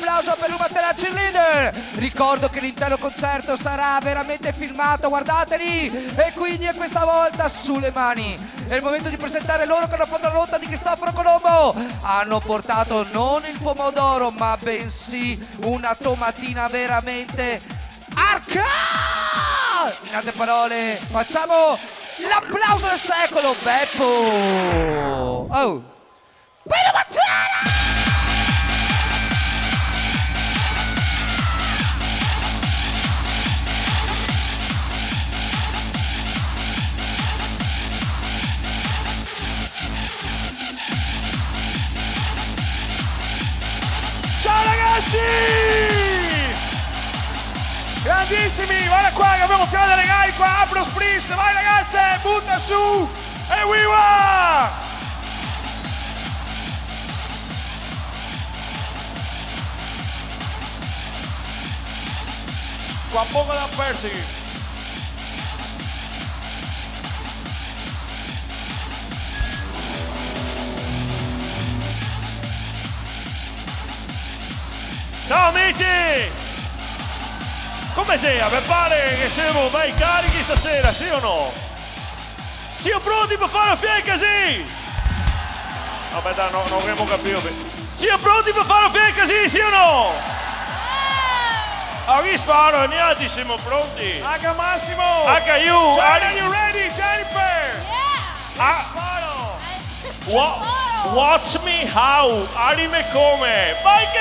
applauso per Uma Thurman Cheerleader. Ricordo che l'intero concerto sarà veramente filmato, guardateli, e quindi questa volta sulle mani. È il momento di presentare loro con la fotonotta di Cristoforo Colombo. Hanno portato non il pomodoro, ma bensì una tomatina veramente arca. In altre parole, facciamo l'applauso del secolo, Beppo. Oh, Pino Matera! Ciao ragazzi! Grandissimi, guarda qua che abbiamo tirato le gai qua, apro spritz, vai ragazze, butta su e viva! Qua poco da persi. Ciao amici! Come sia? Mi pare che siamo bei carichi stasera, sì o no? Siamo pronti per fare la fiera così? Vabbè dai, non abbiamo capito bene. Siamo pronti per fare la fiera così, sì o no? A chi sparo? Niente, siamo pronti. Anche Massimo! Anche you! Are you ready, Jennifer? Yeah! Sparo! Watch me how! Arime come! Vai che